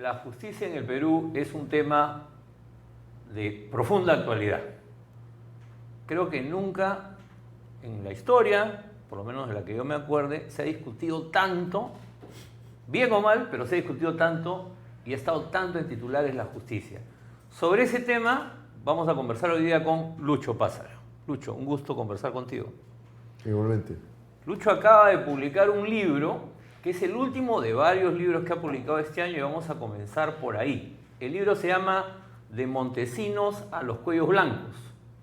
La justicia en el Perú es un tema de profunda actualidad. Creo que nunca en la historia, por lo menos de la que yo me acuerde, se ha discutido tanto, bien o mal, pero se ha discutido tanto y ha estado tanto en titulares la justicia. Sobre ese tema vamos a conversar hoy día con Lucho Pázaro. Lucho, un gusto conversar contigo. Igualmente. Lucho acaba de publicar un libro que es el último de varios libros que ha publicado este año y vamos a comenzar por ahí. El libro se llama De Montesinos a los Cuellos Blancos.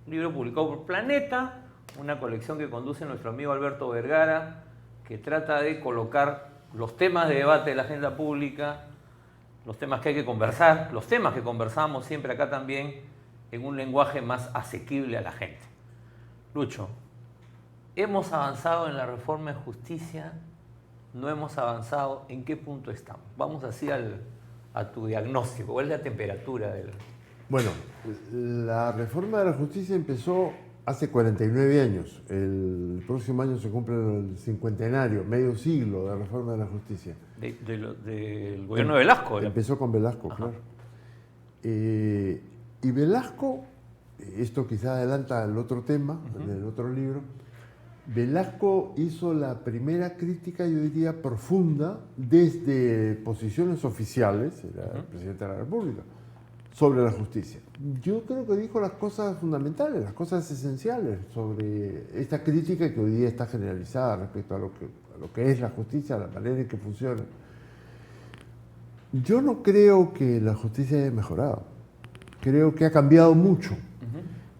Un libro publicado por Planeta, una colección que conduce nuestro amigo Alberto Vergara, que trata de colocar los temas de debate de la agenda pública, los temas que hay que conversar, los temas que conversamos siempre acá también, en un lenguaje más asequible a la gente. Lucho, ¿hemos avanzado en la reforma de justicia? ¿No hemos avanzado? ¿En qué punto estamos? Vamos así a tu diagnóstico. ¿Cuál es la temperatura del...? Bueno, la reforma de la justicia empezó hace 49 años. El próximo año se cumple el cincuentenario, medio siglo de la reforma de la justicia. Del gobierno de Velasco. Empezó con Velasco, Ajá. claro. Y Velasco, esto quizá adelanta el otro tema, del otro libro, Velasco hizo la primera crítica, yo diría, profunda, desde posiciones oficiales, era el presidente de la República, sobre la justicia. Yo creo que dijo las cosas fundamentales, las cosas esenciales sobre esta crítica que hoy día está generalizada respecto a lo que es la justicia, a la manera en que funciona. Yo no creo que la justicia haya mejorado. Creo que ha cambiado mucho.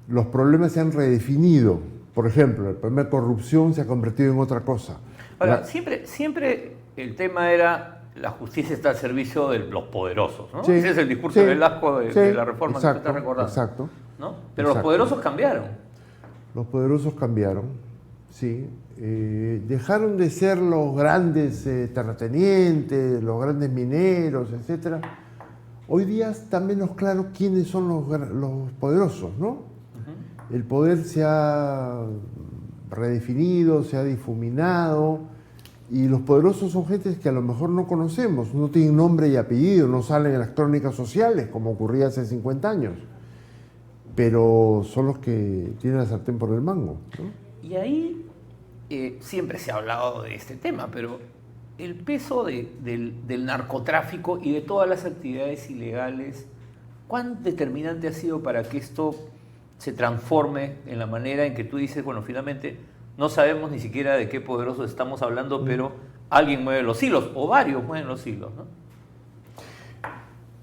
Los problemas se han redefinido. Por ejemplo, el problema de corrupción se ha convertido en otra cosa. Ahora, siempre el tema era la justicia está al servicio de los poderosos, ¿no? Sí, Ese es el discurso de Velasco de la reforma exacto, que tú estás recordando. Exacto. ¿No? Pero los poderosos cambiaron. Los poderosos cambiaron, sí. Dejaron de ser los grandes terratenientes, los grandes mineros, etc. Hoy día está menos claro quiénes son los poderosos, ¿no? El poder se ha redefinido, se ha difuminado, y los poderosos son gentes que a lo mejor no conocemos, no tienen nombre y apellido, no salen en las crónicas sociales, como ocurría hace 50 años, pero son los que tienen la sartén por el mango, ¿no? Y ahí siempre se ha hablado de este tema, pero el peso del narcotráfico y de todas las actividades ilegales, ¿cuán determinante ha sido para que esto se transforme en la manera en que tú dices, bueno, finalmente no sabemos ni siquiera de qué poderoso estamos hablando, pero alguien mueve los hilos, o varios mueven los hilos, ¿no?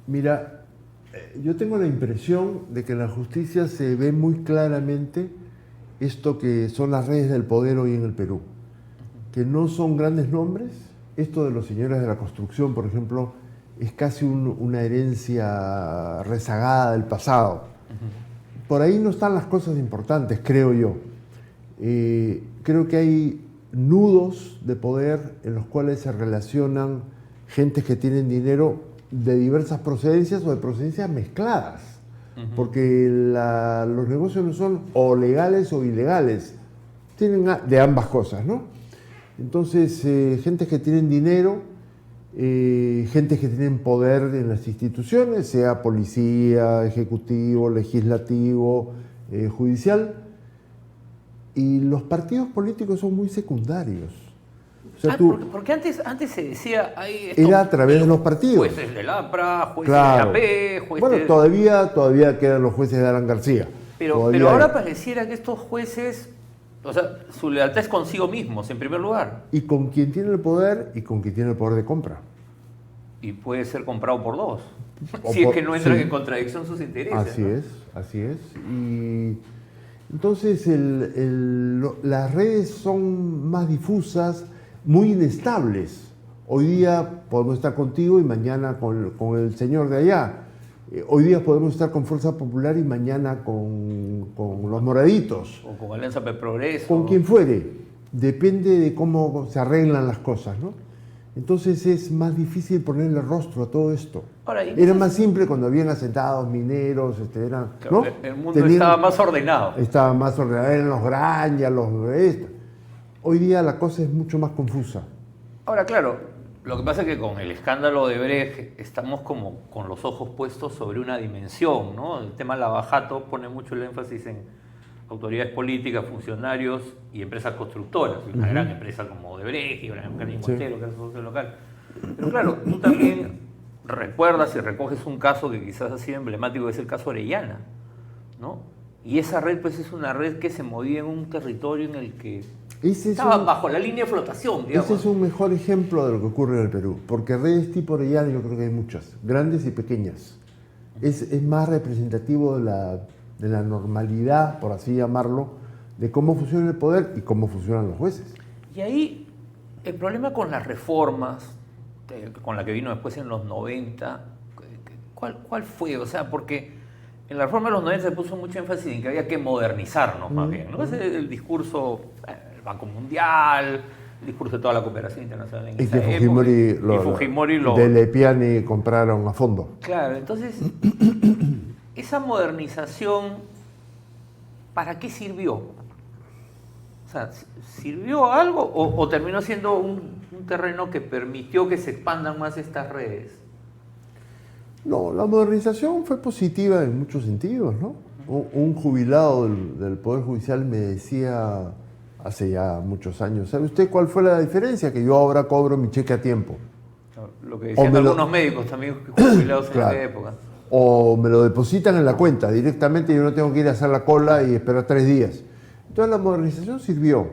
Mira, yo tengo la impresión de que en la justicia se ve muy claramente esto que son las redes del poder hoy en el Perú, que no son grandes nombres. Esto de los señores de la construcción, por ejemplo, es casi una herencia rezagada del pasado. Por ahí no están las cosas importantes, creo yo. Creo que hay nudos de poder en los cuales se relacionan gentes que tienen dinero de diversas procedencias o de procedencias mezcladas, porque los negocios no son o legales o ilegales, tienen de ambas cosas, ¿no? Entonces, gentes que tienen dinero, gentes que tienen poder en las instituciones, sea policía, ejecutivo, legislativo, judicial, y los partidos políticos son muy secundarios. O sea, porque antes se decía... era a través de los partidos. Jueces del APRA, jueces Claro. de la AP, jueces... Bueno, todavía quedan los jueces de Alan García. Pero ahora pareciera que estos jueces, o sea, su lealtad es consigo mismos, en primer lugar. Y con quien tiene el poder y con quien tiene el poder de compra. Y puede ser comprado por dos. Si es que no entran en contradicción sus intereses. Así es. Y entonces las redes son más difusas, muy inestables. Hoy día podemos estar contigo y mañana con el señor de allá. Hoy día podemos estar con Fuerza Popular y mañana con los moraditos. O con Alianza para el Progreso. Con quien fuere. Depende de cómo se arreglan las cosas, ¿no? Entonces es más difícil ponerle rostro a todo esto. Ahora, era más simple cuando habían asentados mineros, claro, ¿no? El mundo estaba más ordenado. Estaba más ordenado, eran los granjas, Hoy día la cosa es mucho más confusa. Ahora, claro, Lo que pasa es que con el escándalo de Brecht estamos como con los ojos puestos sobre una dimensión, ¿no? El tema Lava Jato pone mucho el énfasis en autoridades políticas, funcionarios y empresas constructoras. Una gran empresa como Odebrecht y Gran Montero, que es socio local. Pero claro, tú también recuerdas y recoges un caso que quizás ha sido emblemático, que es el caso Orellana, ¿no? Y esa red pues es una red que se movía en un territorio en el que estaba bajo la línea de flotación, digamos. Ese es un mejor ejemplo de lo que ocurre en el Perú, porque redes tipo Orellana yo creo que hay muchas, grandes y pequeñas. Es más representativo de la normalidad, por así llamarlo, de cómo funciona el poder y cómo funcionan los jueces. Y ahí el problema con las reformas, con la que vino después en los 90, ¿cuál fue? O sea, porque en la reforma de los 90 se puso mucho énfasis en que había que modernizarnos más bien, ¿no? Ese es el discurso, el Banco Mundial, el discurso de toda la cooperación internacional en esa época. Fujimori de Lepiani compraron a fondo. Claro, entonces, esa modernización, ¿para qué sirvió? O sea, ¿sirvió algo o terminó siendo un terreno que permitió que se expandan más estas redes? No, la modernización fue positiva en muchos sentidos, ¿no? Un jubilado del Poder Judicial me decía hace ya muchos años, ¿sabe usted cuál fue la diferencia? Que yo ahora cobro mi cheque a tiempo. Lo que decían algunos médicos también jubilados en esa época. O me lo depositan en la cuenta directamente y yo no tengo que ir a hacer la cola y esperar 3 días. Entonces la modernización sirvió,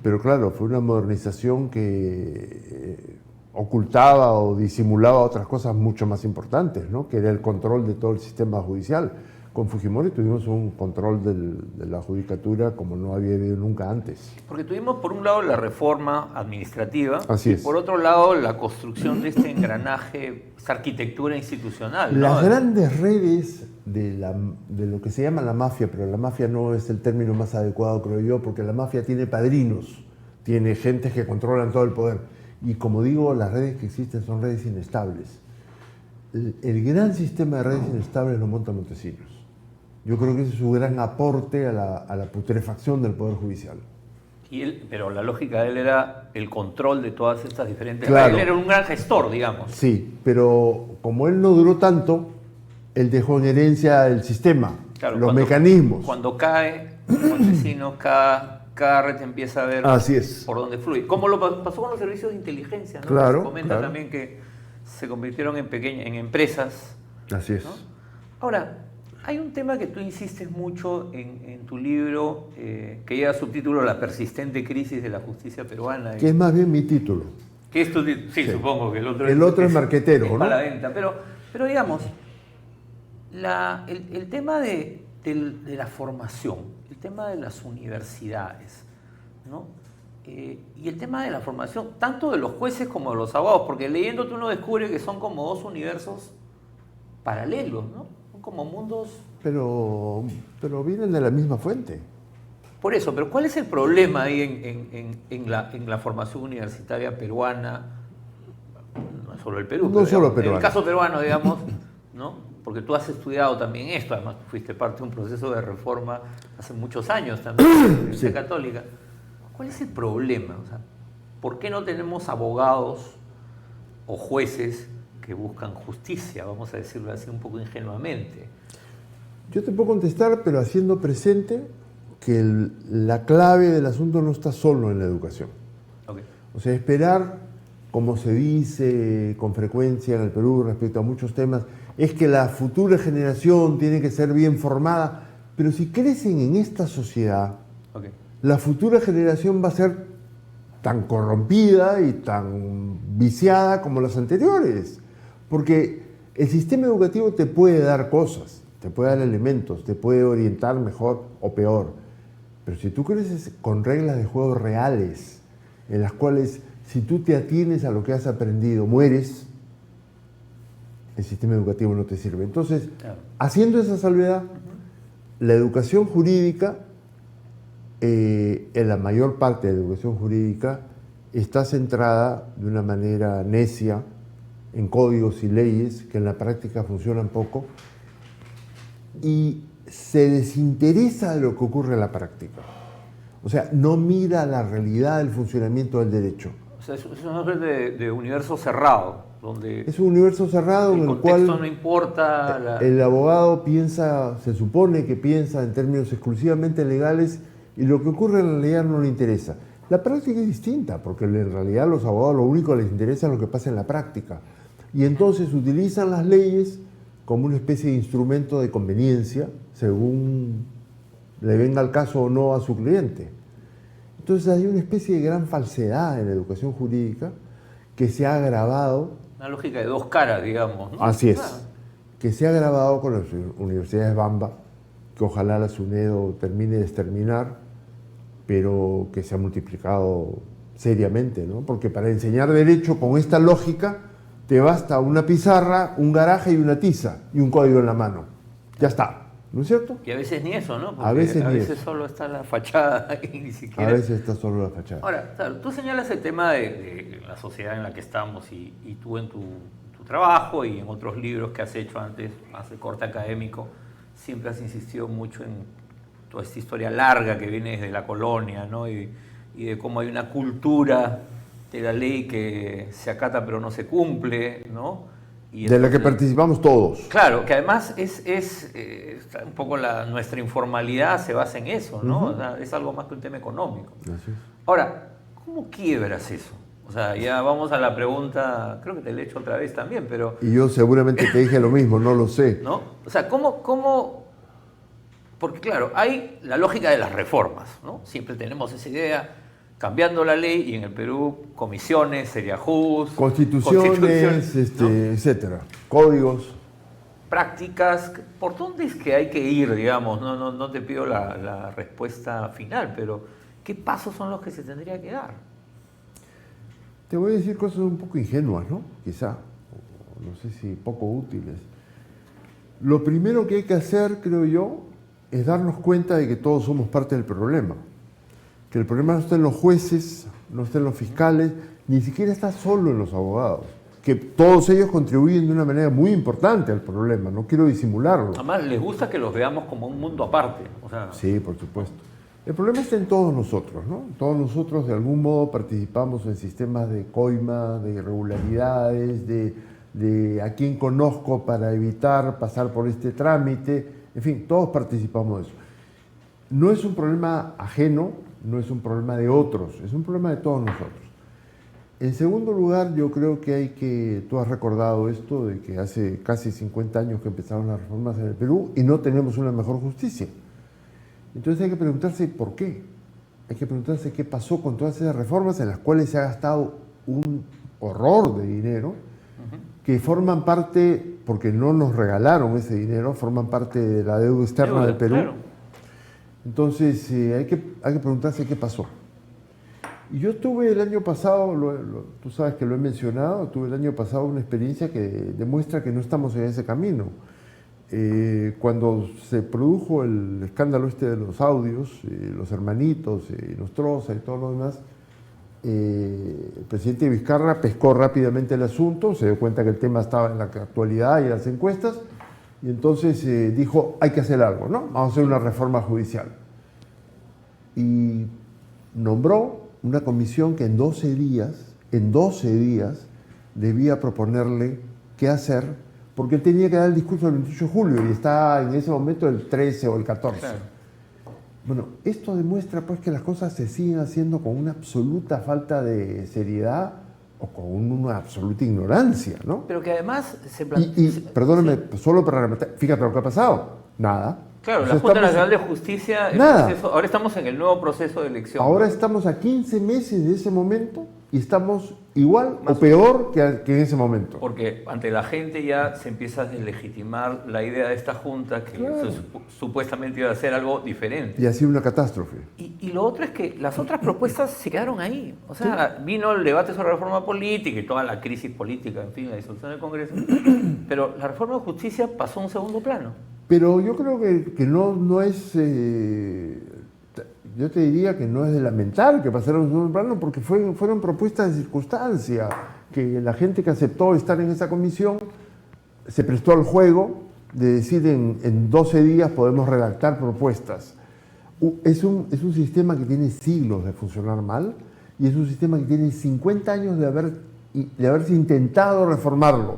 pero claro, fue una modernización que ocultaba o disimulaba otras cosas mucho más importantes, ¿no? Que era el control de todo el sistema judicial. Con Fujimori tuvimos un control de la judicatura como no había habido nunca antes. Porque tuvimos por un lado la reforma administrativa. Así es. Y por otro lado la construcción de este engranaje, esta arquitectura institucional, ¿no? Las grandes redes de lo que se llama la mafia, pero la mafia no es el término más adecuado, creo yo, porque la mafia tiene padrinos, tiene gente que controlan todo el poder. Y como digo, las redes que existen son redes inestables. El gran sistema de redes inestables lo monta Montesinos. Yo creo que ese es su gran aporte a la putrefacción del Poder Judicial. Pero la lógica de él era el control de todas estas diferentes... Claro. Él era un gran gestor, digamos. Sí, pero como él no duró tanto, él dejó en herencia el sistema, claro, los mecanismos. Cuando cae Montesinos, cada red empieza a ver por dónde fluye. Como lo pasó con los servicios de inteligencia, ¿no? Claro, se comenta también que se convirtieron en empresas. Así es. ¿No? Ahora, hay un tema que tú insistes mucho en tu libro, que lleva subtítulo La persistente crisis de la justicia peruana. Que es más bien mi título. ¿Qué es tu título? Sí, supongo que el otro es marquetero, ¿no? Para la venta. Pero digamos, el tema de la formación, el tema de las universidades, ¿no? Y el tema de la formación, tanto de los jueces como de los abogados, porque leyéndote uno descubre que son como dos universos paralelos, ¿no? Como mundos... Pero vienen de la misma fuente. Por eso, pero ¿cuál es el problema ahí en la formación universitaria peruana? No solo el Perú, no solo peruano. En el caso peruano, digamos, ¿no? Porque tú has estudiado también esto, además fuiste parte de un proceso de reforma hace muchos años también en la Universidad Católica. ¿Cuál es el problema? O sea, ¿por qué no tenemos abogados o jueces que buscan justicia, vamos a decirlo así un poco ingenuamente? Yo te puedo contestar, pero haciendo presente que la clave del asunto no está solo en la educación. Okay. O sea, esperar, como se dice con frecuencia en el Perú respecto a muchos temas, es que la futura generación tiene que ser bien formada, pero si crecen en esta sociedad, la futura generación va a ser tan corrompida y tan viciada como las anteriores. Porque el sistema educativo te puede dar cosas, te puede dar elementos, te puede orientar mejor o peor. Pero si tú creces con reglas de juego reales, en las cuales si tú te atienes a lo que has aprendido, mueres, el sistema educativo no te sirve. Entonces, haciendo esa salvedad, la educación jurídica, en la mayor parte de la educación jurídica, está centrada de una manera necia en códigos y leyes que en la práctica funcionan poco y se desinteresa de lo que ocurre en la práctica. O sea, no mira la realidad del funcionamiento del derecho. O sea, es una especie de universo cerrado, donde Es un universo cerrado en el el cual contexto no importa. el abogado piensa, se supone que piensa en términos exclusivamente legales y lo que ocurre en la realidad no le interesa. La práctica es distinta, porque en realidad a los abogados lo único que les interesa es lo que pasa en la práctica. Y entonces utilizan las leyes como una especie de instrumento de conveniencia, según le venga el caso o no a su cliente. Entonces hay una especie de gran falsedad en la educación jurídica que se ha agravado. Una lógica de dos caras, digamos, ¿no? Así es. Ah, Que se ha agravado con las universidades Bamba, que ojalá la SUNEDO termine de exterminar, pero que se ha multiplicado seriamente, ¿no? Porque para enseñar derecho con esta lógica te basta una pizarra, un garaje y una tiza y un código en la mano. Ya está, ¿no es cierto? Y a veces ni eso, ¿no? Porque A veces ni eso. solo está la fachada y ni siquiera... A veces está solo la fachada. Ahora, claro, tú señalas el tema de la sociedad en la que estamos y tú en tu trabajo y en otros libros que has hecho antes, más de corte académico, siempre has insistido mucho en toda esta historia larga que viene desde la colonia, ¿no? Y de cómo hay una cultura de la ley que se acata pero no se cumple, ¿no? Y de la que entonces, participamos todos. claro, que además un poco nuestra informalidad se basa en eso, ¿no? O sea, es algo más que un tema económico. Así es. Ahora, ¿cómo quiebras eso? O sea, ya vamos a la pregunta, creo que te la he hecho otra vez también, pero... Y yo seguramente te dije lo mismo, no lo sé. ¿No? O sea, ¿cómo? Porque claro, hay la lógica de las reformas, ¿no? Siempre tenemos esa idea, cambiando la ley, y en el Perú, comisiones, seriajús, Constituciones, ¿no? etcétera. Códigos. Prácticas, ¿por dónde es que hay que ir, digamos? No te pido la respuesta final, pero ¿qué pasos son los que se tendría que dar? Te voy a decir cosas un poco ingenuas, ¿no? Quizá, o no sé si poco útiles. Lo primero que hay que hacer, creo yo, es darnos cuenta de que todos somos parte del problema. Que el problema no está en los jueces, no está en los fiscales, ni siquiera está solo en los abogados. Que todos ellos contribuyen de una manera muy importante al problema, no quiero disimularlo. Además, les gusta que los veamos como un mundo aparte. O sea, Sí, por supuesto. El problema está en todos nosotros, ¿no? Todos nosotros de algún modo participamos en sistemas de coima, de irregularidades, de a quién conozco para evitar pasar por este trámite. En fin, todos participamos de eso. No es un problema ajeno, no es un problema de otros, es un problema de todos nosotros. En segundo lugar, yo creo que tú has recordado esto de que hace casi 50 años que empezaron las reformas en el Perú y no tenemos una mejor justicia. Entonces hay que preguntarse por qué. Hay que preguntarse qué pasó con todas esas reformas en las cuales se ha gastado un horror de dinero, que forman parte, porque no nos regalaron ese dinero, forman parte de la deuda externa del Perú. Claro. Entonces hay que preguntarse qué pasó. Y yo tuve el año pasado, tú sabes que lo he mencionado, tuve el año pasado una experiencia que demuestra que no estamos en ese camino. Cuando se produjo el escándalo de los audios, los hermanitos, Nostroza y todo lo demás, el presidente Vizcarra pescó rápidamente el asunto, se dio cuenta que el tema estaba en la actualidad y en las encuestas, y entonces dijo, hay que hacer algo, ¿no? Vamos a hacer una reforma judicial. Y nombró una comisión que en 12 días, debía proponerle qué hacer, porque él tenía que dar el discurso el 28 de julio y está en ese momento el 13 o el 14. Claro. Bueno, esto demuestra pues que las cosas se siguen haciendo con una absoluta falta de seriedad o con una absoluta ignorancia, ¿no? Pero que además se perdóname, solo para rematar, fíjate lo que ha pasado, nada. Claro, la Junta Nacional de Justicia, ahora estamos en el nuevo proceso de elección. Ahora estamos a 15 meses de ese momento y estamos igual o peor que en ese momento. Porque ante la gente ya se empieza a deslegitimar la idea de esta Junta que supuestamente iba a hacer algo diferente. Y ha sido una catástrofe. Y lo otro es que las otras propuestas se quedaron ahí. O sea, vino el debate sobre la reforma política y toda la crisis política, en fin, la disolución del Congreso. Pero la reforma de justicia pasó a un segundo plano. Pero yo creo que no es, yo te diría que no es de lamentar que pasaron en segundo plano, porque fueron propuestas de circunstancia, que la gente que aceptó estar en esa comisión se prestó al juego de decir en 12 días podemos redactar propuestas. Es un sistema que tiene siglos de funcionar mal y es un sistema que tiene 50 años de haberse intentado reformarlo.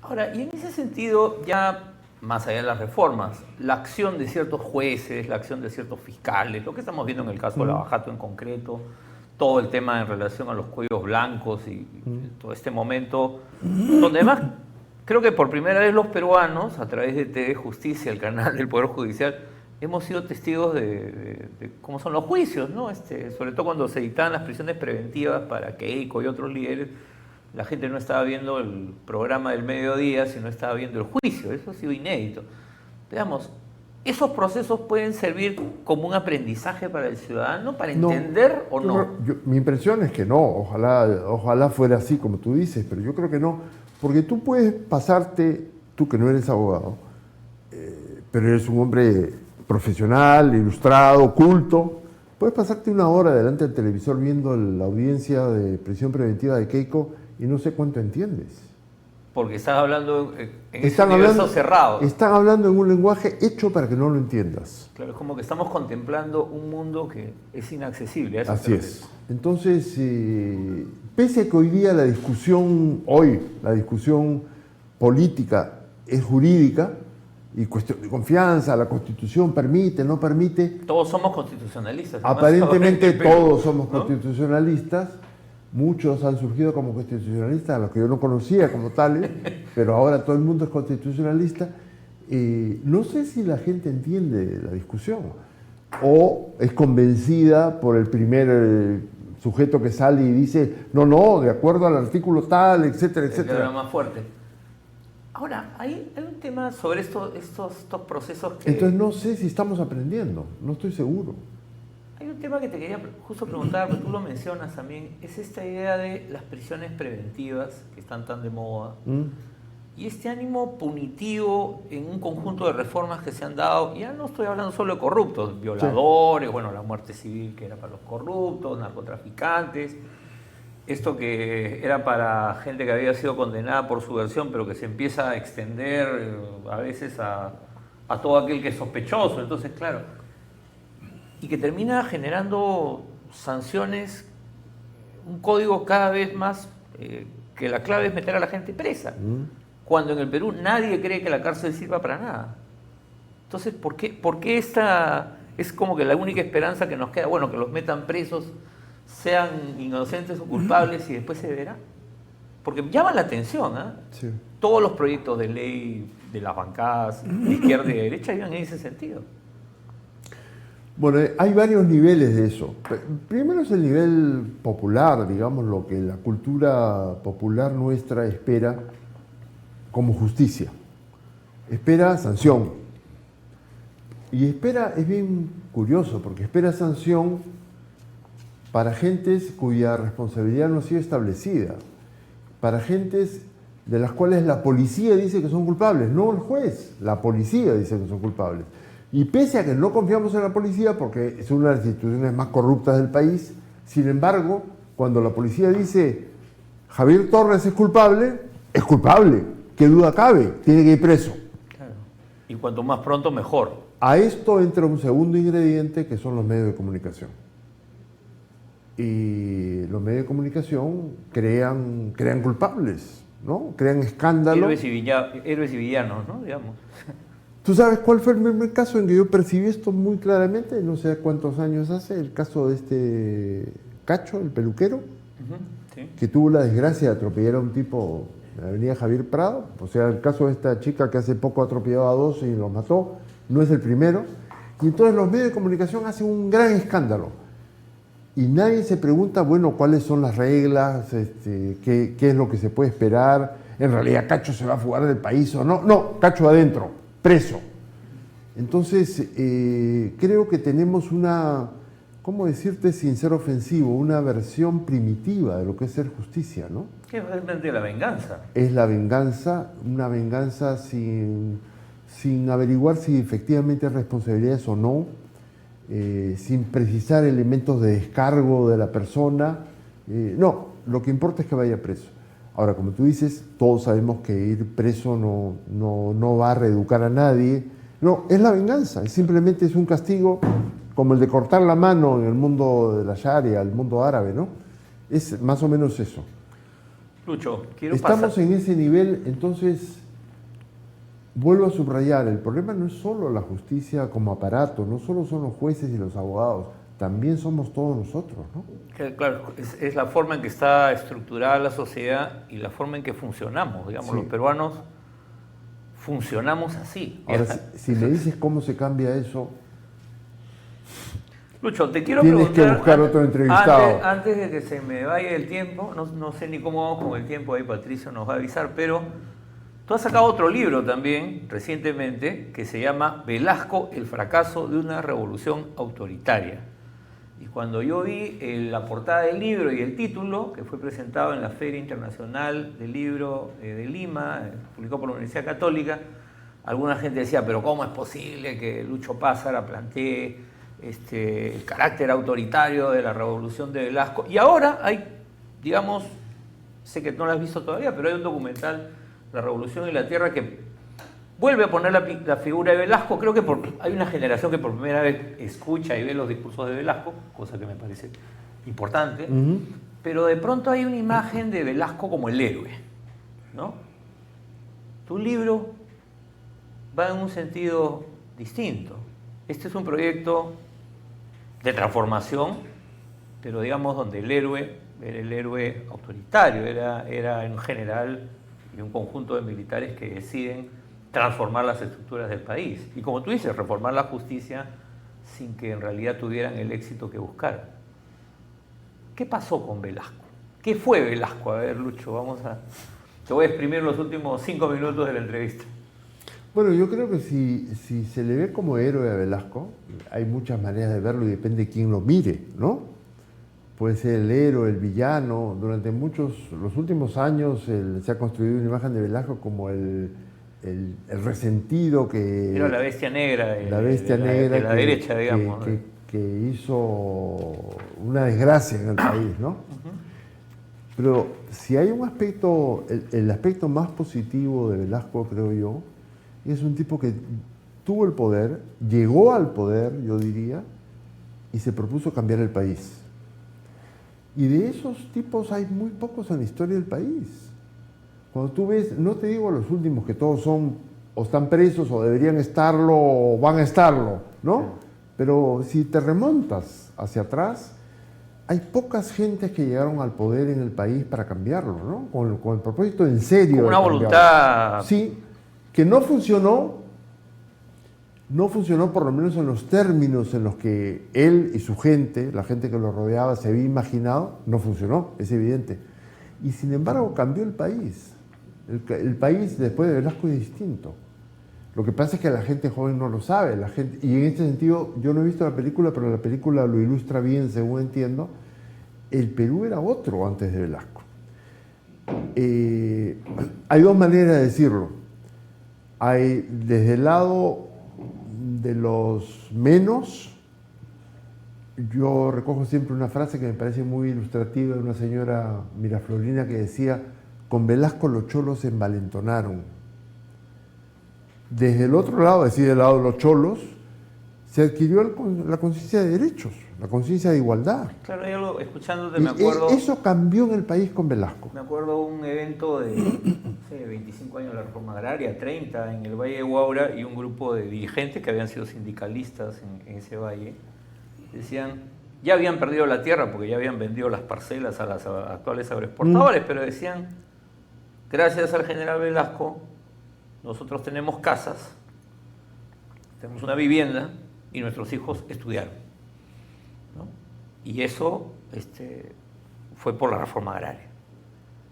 Ahora, y en ese sentido, ya más allá de las reformas, la acción de ciertos jueces, la acción de ciertos fiscales, lo que estamos viendo en el caso de Lava Jato en concreto, todo el tema en relación a los cuellos blancos y todo este momento, donde además creo que por primera vez los peruanos, a través de TV Justicia, el canal del Poder Judicial, hemos sido testigos de cómo son los juicios, ¿no? Sobre todo cuando se dictaban las prisiones preventivas para Keiko y otros líderes, la gente no estaba viendo el programa del mediodía, sino estaba viendo el juicio. Eso ha sido inédito. Veamos, ¿esos procesos pueden servir como un aprendizaje para el ciudadano, para entender o no? Mi impresión es que no, ojalá fuera así como tú dices, pero yo creo que no, porque tú puedes pasarte, tú que no eres abogado, pero eres un hombre profesional, ilustrado, culto, puedes pasarte una hora delante del televisor viendo la audiencia de prisión preventiva de Keiko y no sé cuánto entiendes. Porque estás hablando en ese universo cerrado. Están hablando en un lenguaje hecho para que no lo entiendas. Claro, es como que estamos contemplando un mundo que es inaccesible. Así es. Entonces, pese a que hoy día la discusión política es jurídica y cuestión de confianza, la Constitución permite, no permite. Todos somos constitucionalistas. Aparentemente todos somos constitucionalistas. Muchos han surgido como constitucionalistas, a los que yo no conocía como tales, pero ahora todo el mundo es constitucionalista. No sé si la gente entiende la discusión o es convencida por el primer sujeto que sale y dice, no, de acuerdo al artículo tal, etcétera, etcétera. Más fuerte. Ahora, hay un tema sobre estos procesos que... Entonces no sé si estamos aprendiendo, no estoy seguro. Hay un tema que te quería justo preguntar, porque tú lo mencionas también, es esta idea de las prisiones preventivas que están tan de moda y este ánimo punitivo en un conjunto de reformas que se han dado. Ya no estoy hablando solo de corruptos, violadores, bueno, la muerte civil que era para los corruptos, narcotraficantes, esto que era para gente que había sido condenada por subversión, pero que se empieza a extender a veces a todo aquel que es sospechoso. Entonces, claro, y que termina generando sanciones, un código cada vez más que la clave es meter a la gente presa, cuando en el Perú nadie cree que la cárcel sirva para nada. Entonces, ¿por qué esta es como que la única esperanza que nos queda? Bueno, que los metan presos, sean inocentes o culpables y después se verá. Porque llama la atención, ¿eh? Sí. Todos los proyectos de ley de las bancadas, de izquierda y de derecha, iban en ese sentido. Bueno, hay varios niveles de eso. Primero es el nivel popular, digamos, lo que la cultura popular nuestra espera como justicia. Espera sanción. Y es bien curioso, porque espera sanción para gentes cuya responsabilidad no ha sido establecida, para gentes de las cuales la policía dice que son culpables, no el juez, la policía dice que son culpables. Y pese a que no confiamos en la policía, porque es una de las instituciones más corruptas del país, sin embargo, cuando la policía dice Javier Torres es culpable, qué duda cabe, tiene que ir preso. Claro. Y cuanto más pronto, mejor. A esto entra un segundo ingrediente, que son los medios de comunicación. Y los medios de comunicación crean culpables, ¿no? Crean escándalos. Héroes y villanos, ¿no? Digamos. ¿Tú sabes cuál fue el primer caso en que yo percibí esto muy claramente? No sé cuántos años hace, el caso de este Cacho, el peluquero, sí, que tuvo la desgracia de atropellar a un tipo en la avenida Javier Prado. O sea, el caso de esta chica que hace poco atropelló a dos y los mató, no es el primero. Y entonces los medios de comunicación hacen un gran escándalo. Y nadie se pregunta, bueno, cuáles son las reglas, qué es lo que se puede esperar. En realidad, Cacho se va a fugar del país o no. No, Cacho adentro, preso. Entonces, creo que tenemos una, ¿cómo decirte sin ser ofensivo? Una versión primitiva de lo que es ser justicia, ¿no? Que es realmente la venganza. Es la venganza, una venganza sin averiguar si efectivamente hay responsabilidades o no, sin precisar elementos de descargo de la persona. No, lo que importa es que vaya preso. Ahora, como tú dices, todos sabemos que ir preso no va a reeducar a nadie. No, es la venganza, simplemente es un castigo como el de cortar la mano en el mundo de la Sharia, el mundo árabe, ¿no? Es más o menos eso. Lucho, quiero Estamos pasar... en ese nivel, entonces vuelvo a subrayar, el problema no es solo la justicia como aparato, no solo son los jueces y los abogados, también somos todos nosotros, ¿no? Claro, es la forma en que está estructurada la sociedad y la forma en que funcionamos. Digamos, Sí. los peruanos funcionamos así. Ahora, si me dices cómo se cambia eso, Lucho, te quiero tienes preguntar... que buscar otro entrevistado. Antes de que se me vaya el tiempo, no sé ni cómo vamos con el tiempo, ahí Patricio nos va a avisar, pero tú has sacado otro libro también recientemente que se llama Velasco, el fracaso de una revolución autoritaria. Y cuando yo vi la portada del libro y el título, que fue presentado en la Feria Internacional del Libro de Lima, publicado por la Universidad Católica, alguna gente decía, pero ¿cómo es posible que Lucho Pázara plantee el carácter autoritario de la revolución de Velasco? Y ahora hay, digamos, sé que no lo has visto todavía, pero hay un documental, La Revolución en la Tierra, que vuelve a poner la figura de Velasco. Creo que hay una generación que por primera vez escucha y ve los discursos de Velasco, cosa que me parece importante, pero de pronto hay una imagen de Velasco como el héroe, ¿no? Tu libro va en un sentido distinto. Este es un proyecto de transformación, pero digamos donde el héroe era el héroe autoritario, era un general y un conjunto de militares que deciden transformar las estructuras del país. Y como tú dices, reformar la justicia sin que en realidad tuvieran el éxito que buscaron. ¿Qué pasó con Velasco? ¿Qué fue Velasco? A ver, Lucho, te voy a exprimir los últimos 5 minutos de la entrevista. Bueno, yo creo que si se le ve como héroe a Velasco, hay muchas maneras de verlo y depende de quién lo mire, ¿no? Puede ser el héroe, el villano. Durante los últimos años se ha construido una imagen de Velasco como el resentido que... Era la bestia negra la bestia negra de la derecha, digamos. Que hizo una desgracia en el país, ¿no? Pero si hay un aspecto, el aspecto más positivo de Velasco, creo yo, es un tipo que tuvo el poder, llegó al poder, yo diría, y se propuso cambiar el país. Y de esos tipos hay muy pocos en la historia del país. Cuando tú ves, no te digo los últimos, que todos son o están presos o deberían estarlo o van a estarlo, ¿no? Sí. Pero si te remontas hacia atrás, hay pocas gentes que llegaron al poder en el país para cambiarlo, ¿no? Con el propósito en serio. Con una voluntad... Sí, que no funcionó por lo menos en los términos en los que él y su gente, la gente que lo rodeaba, se había imaginado, no funcionó, es evidente. Y sin embargo cambió el país. El país después de Velasco es distinto. Lo que pasa es que la gente joven no lo sabe. Y en este sentido, yo no he visto la película, pero la película lo ilustra bien, según entiendo. El Perú era otro antes de Velasco. Hay dos maneras de decirlo. Hay desde el lado de los menos, yo recojo siempre una frase que me parece muy ilustrativa de una señora miraflorina que decía: con Velasco los cholos se envalentonaron. Desde el otro lado, es decir, del lado de los cholos, se adquirió la conciencia de derechos, la conciencia de igualdad. Claro, escuchándote me acuerdo... Eso cambió en el país con Velasco. Me acuerdo un evento de, no sé, 25 años de la reforma agraria, 30 en el Valle de Huaura, y un grupo de dirigentes que habían sido sindicalistas en ese valle, decían, ya habían perdido la tierra porque ya habían vendido las parcelas a los actuales agroexportadores, pero decían, gracias al general Velasco, nosotros tenemos casas, tenemos una vivienda y nuestros hijos estudiaron, ¿no? Y eso fue por la reforma agraria.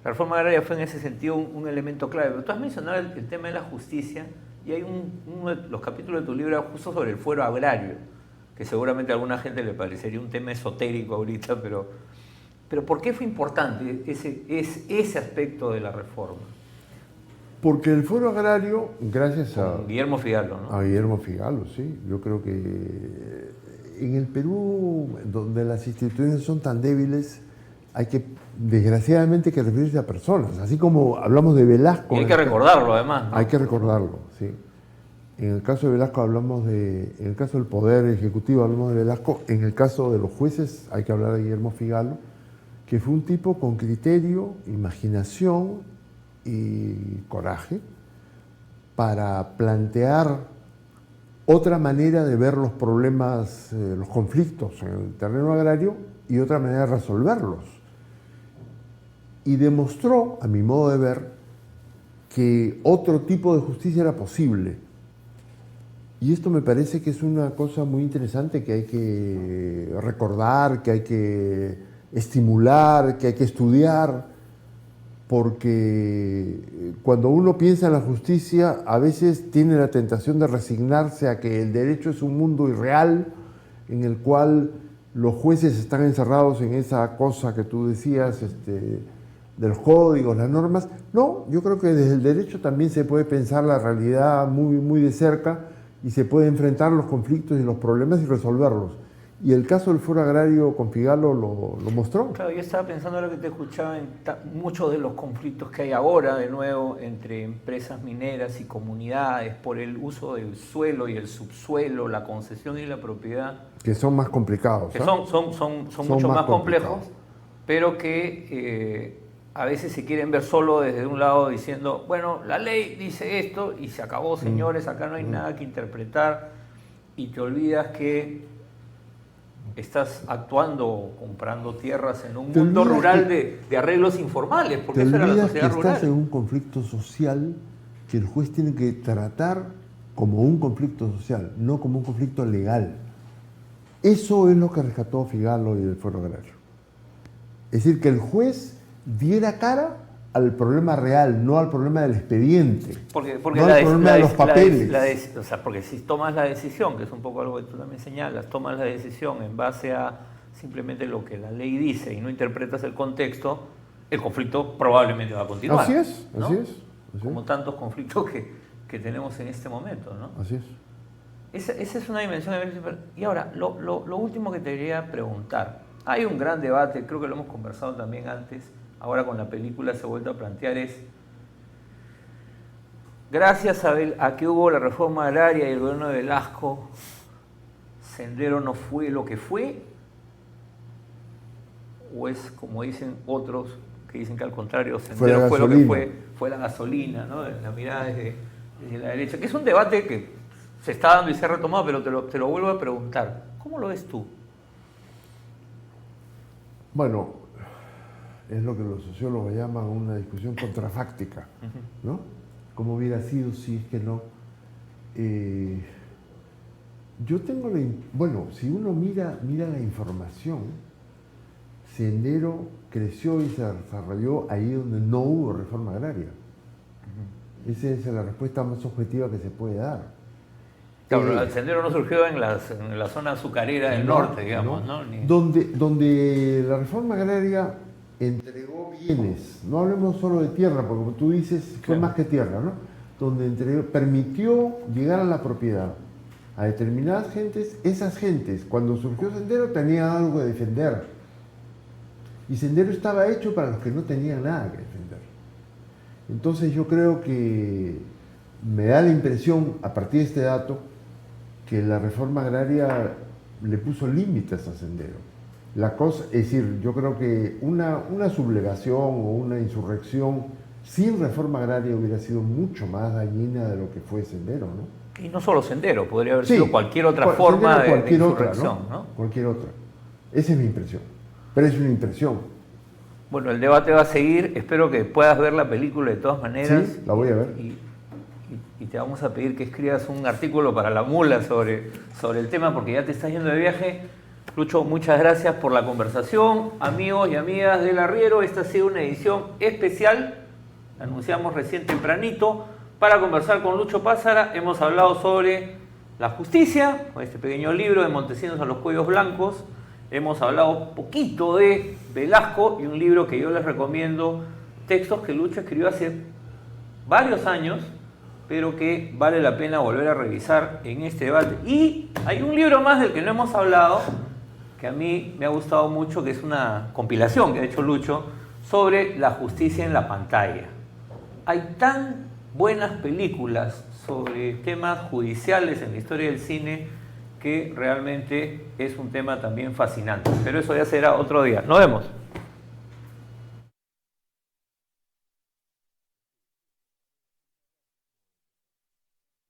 La reforma agraria fue en ese sentido un elemento clave. Pero tú has mencionado el tema de la justicia y hay uno de los capítulos de tu libro justo sobre el fuero agrario, que seguramente a alguna gente le parecería un tema esotérico ahorita, pero ¿por qué fue importante ese aspecto de la reforma? Porque el fuero agrario, gracias a Guillermo Figalo, ¿no? A Guillermo Figalo, sí. Yo creo que en el Perú, donde las instituciones son tan débiles, hay que, desgraciadamente, que referirse a personas. Así como hablamos de Velasco. Y hay que recordarlo, además, ¿no? Hay que recordarlo, sí. En el caso de Velasco en el caso del Poder Ejecutivo hablamos de Velasco, en el caso de los jueces hay que hablar de Guillermo Figalo. que fue un tipo con criterio, imaginación y coraje para plantear otra manera de ver los problemas, los conflictos en el terreno agrario y otra manera de resolverlos. Y demostró, a mi modo de ver, que otro tipo de justicia era posible. Y esto me parece que es una cosa muy interesante que hay que recordar, que hay que estimular, que hay que estudiar, porque cuando uno piensa en la justicia, a veces tiene la tentación de resignarse a que el derecho es un mundo irreal, en el cual los jueces están encerrados en esa cosa que tú decías, de los códigos, las normas. No, yo creo que desde el derecho también se puede pensar la realidad muy, muy de cerca y se puede enfrentar los conflictos y los problemas y resolverlos. Y el caso del Foro Agrario con Figallo lo mostró. Claro, yo estaba pensando ahora que te escuchaba en muchos de los conflictos que hay ahora, de nuevo, entre empresas mineras y comunidades por el uso del suelo y el subsuelo, la concesión y la propiedad. Que son más complicados. Que son mucho más complejos, pero que a veces se quieren ver solo desde un lado diciendo, bueno, la ley dice esto y se acabó, señores, acá no hay nada que interpretar, y te olvidas que estás actuando o comprando tierras en un mundo rural de arreglos informales, porque eso era la sociedad rural. Estás en un conflicto social que el juez tiene que tratar como un conflicto social, no como un conflicto legal. Eso es lo que rescató Figallo y el Foro Agrario. Es decir, que el juez diera cara al problema real, no al problema del expediente, porque no al problema de los papeles. O sea, porque si tomas la decisión, que es un poco algo que tú también señalas, tomas la decisión en base a simplemente lo que la ley dice y no interpretas el contexto, el conflicto probablemente va a continuar. Así es, ¿no? así es. Como tantos conflictos que tenemos en este momento, ¿no? Así es. Esa es una dimensión. Y ahora, lo último que te quería preguntar. Hay un gran debate, creo que lo hemos conversado también antes, ahora con la película se ha vuelto a plantear, es gracias a que hubo la reforma agraria y el gobierno de Velasco, Sendero no fue lo que fue, o es como dicen otros que dicen que al contrario, Sendero fue lo que fue la gasolina, ¿no? La mirada desde la derecha, que es un debate que se está dando y se ha retomado, pero te lo vuelvo a preguntar. ¿Cómo lo ves tú? Bueno, es lo que los sociólogos llaman una discusión contrafáctica, ¿no? ¿Cómo hubiera sido si es que no? Yo tengo bueno, si uno mira la información, Sendero creció y se desarrolló ahí donde no hubo reforma agraria. Esa es la respuesta más objetiva que se puede dar. Claro, el Sendero no surgió en la zona azucarera del norte, digamos, ¿no? Donde la reforma agraria entregó bienes, no hablemos solo de tierra, porque como tú dices, fue más que tierra, ¿no? Donde permitió llegar a la propiedad a determinadas gentes. Esas gentes, cuando surgió Sendero, tenían algo que defender. Y Sendero estaba hecho para los que no tenían nada que defender. Entonces yo creo que me da la impresión, a partir de este dato, que la reforma agraria le puso límites a Sendero. La cosa, es decir, yo creo que una sublevación o una insurrección sin reforma agraria hubiera sido mucho más dañina de lo que fue Sendero, ¿no? Y no solo Sendero, podría haber sido cualquier otra forma de insurrección, ¿no? Cualquier otra. Esa es mi impresión. Pero es una impresión. Bueno, el debate va a seguir. Espero que puedas ver la película de todas maneras. Sí, la voy a ver. Y te vamos a pedir que escribas un artículo para La Mula sobre el tema, porque ya te estás yendo de viaje. Lucho, muchas gracias por la conversación. Amigos y amigas del Arriero, esta ha sido una edición especial, la anunciamos recién tempranito, para conversar con Lucho Pázara. Hemos hablado sobre la justicia, con este pequeño libro de Montesinos a los Cuellos Blancos. Hemos hablado poquito de Velasco y un libro que yo les recomiendo, textos que Lucho escribió hace varios años, pero que vale la pena volver a revisar en este debate. Y hay un libro más del que no hemos hablado, que a mí me ha gustado mucho, que es una compilación que ha hecho Lucho sobre la justicia en la pantalla. Hay tan buenas películas sobre temas judiciales en la historia del cine que realmente es un tema también fascinante. Pero eso ya será otro día. Nos vemos.